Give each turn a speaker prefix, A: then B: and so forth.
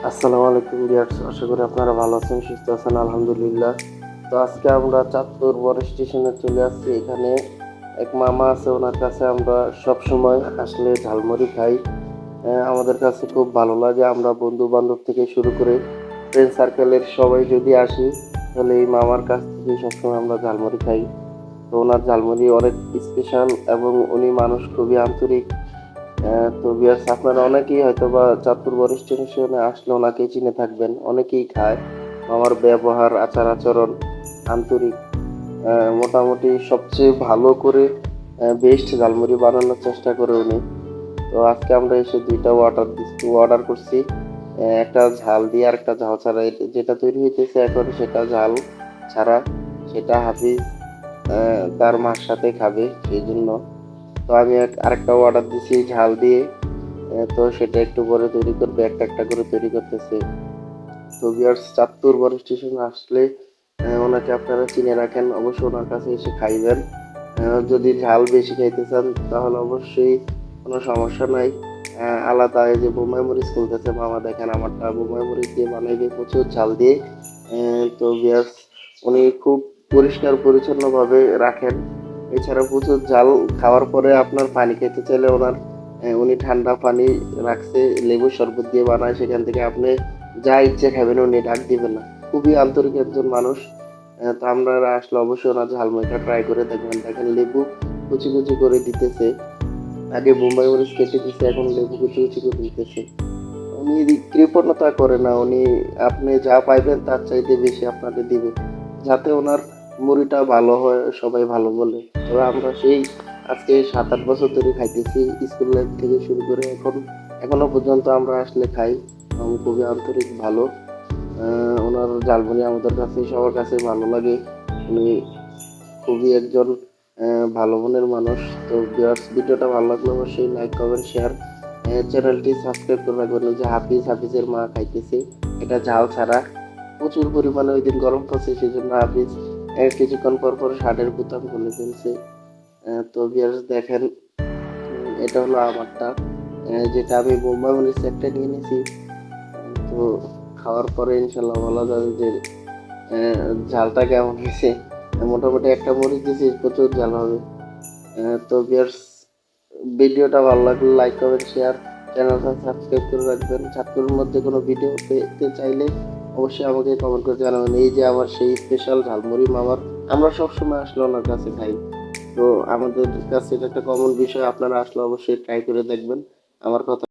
A: আসসালামু আলাইকুম ভিউয়ার্স, আশা করি আপনারা ভালো আছেন, সুস্থ আছেন, আলহামদুলিল্লাহ। তো আজকে আমরা চাঁদপুর বড় স্টেশনে চলে আসছি। এখানে এক মামা আছে, ওনার কাছে আমরা সব সময় আসলে ঝালমুড়ি খাই। আমাদের কাছে খুব ভালো লাগে। আমরা বন্ধু বান্ধব থেকে শুরু করে ফ্রেন্ড সার্কেলের সবাই যদি আসি, তাহলে এই মামার কাছ থেকে সবসময় আমরা ঝালমুড়ি খাই। তো ওনার ঝালমুড়ি অনেক স্পেশাল এবং উনি মানুষ খুবই আন্তরিক। তো ভিউয়ার্স, আপনারা অনেকেই হয়তোবা চাঁদপুর বড় স্টেশনে আসলে ওনাকেই চিনে থাকবেন, অনেকেই খায়। আমার ব্যবহার, আচার আচরণ, আন্তরিক, মোটামুটি সবচেয়ে ভালো করে বেস্ট ঝালমুড়ি বানানোর চেষ্টা করে উনি। তো আজকে আমরা এসে দুইটা অর্ডার করছি, একটা ঝাল দিয়ে আর একটা ঝাল ছাড়া। যেটা তৈরি হইতেছে এখন সেটা ঝাল ছাড়া, সেটা হাফিজ তার মার সাথে খাবে সেই জন্য। তো আমি আরেকটা অর্ডার দিছি ঝাল দিয়ে। তো সেটা একটু পরে তৈরি করবে, একটা একটা করে তৈরি করতেছে। তো ভিউয়ার্স, চাঁদপুর বড় স্টেশনে আসলে ওনাকে আপনারা চিনে রাখেন, অবশ্যই ওনার কাছে এসে খাইবেন। যদি ঝাল বেশি খাইতে চান তাহলে অবশ্যই কোনো সমস্যা নাই। আলাদা এই যে বোম্বাই মরিচ বলতেছে মামা, দেখেন আমারটা বোম্বাই মরিচ দিয়ে বানাইবে, প্রচুর ঝাল দিয়ে। তো ভিউয়ার্স, উনি খুব পরিষ্কার পরিচ্ছন্নভাবে রাখেন। এছাড়া প্রচুর ঝাল খাওয়ার পরে আপনার পানি খেতে চাইলে উনি ঠান্ডা পানি রাখছে, লেবু শরবত দিয়ে বানায়, সেখান থেকে আপনি যা ইচ্ছে খাবেন, উনি ডাক দিবেন না। খুবই আন্তরিক একজন মানুষ। তো আপনারা আসলে অবশ্যই ওনার ঝালমুড়িটা ট্রাই করে দেখবেন। দেখেন লেবু কুচি কুচি করে দিতেছে, আগে বোম্বাই মরিচ কেটে দিছে, এখন লেবু কুচি কুচি করে দিতেছে। উনি কৃপণতা করে না, উনি আপনি যা পাইবেন তার চাইতে বেশি আপনাকে দিবে, যাতে ওনার মুড়িটা ভালো হয়, সবাই ভালো বলে। তবে আমরা সেই আজকে 7-8 বছর ধরে খাইতেছি, স্কুল লাইফ থেকে শুরু করে এখনো পর্যন্ত আমরা আসলে খাই। খুবই আন্তরিক, ভালো। ওনার ঝালমুড়ি আমাদের কাছে সবার কাছে ভালো লাগে। উনি খুবই একজন ভালো মনের মানুষ। তো ভিউয়ার্স, ভিডিওটা ভালো লাগলে অবশ্যই লাইক, কমেন্ট, শেয়ার, চ্যানেলটি সাবস্ক্রাইব করে রাখবেন। ওই যে হাফিজের মা খাইতেছে, এটা ঝাল ছাড়া। প্রচুর পরিমাণে ওই দিন গরম পড়ছে, সেই জন্য হাফিজ কিছুক্ষণ পর পর শার্টের বোতাম খুলে ফেলছে। তো ভিউয়ার্স দেখেন, এটা হলো আমারটা, যেটা আমি বোম্বাই মরিচ একটা নিয়ে নিয়েছি। তো খাওয়ার পরে ইনশাল্লাহ বলা যাবে যে ঝালটা কেমন হয়েছে। মোটামুটি একটা মরিচ দিয়েছি, প্রচুর ঝাল হবে। তো ভিউয়ার্স, ভিডিওটা ভালো লাগলে লাইক, কমেন্ট, শেয়ার, চ্যানেলটা সাবস্ক্রাইব করে রাখবেন। চাঁদপুরের মধ্যে কোনো ভিডিও পেতে চাইলে অবশ্যই আমাকে কমেন্ট করে জানাবেন। এই যে আমার সেই স্পেশাল ঝালমুড়ি মামার, আমরা সবসময় আসলে ওনার কাছে খাই। তো আমাদের কাছে এটা একটা কমন বিষয়, আপনারা আসলে অবশ্যই ট্রাই করে দেখবেন। আমার কথা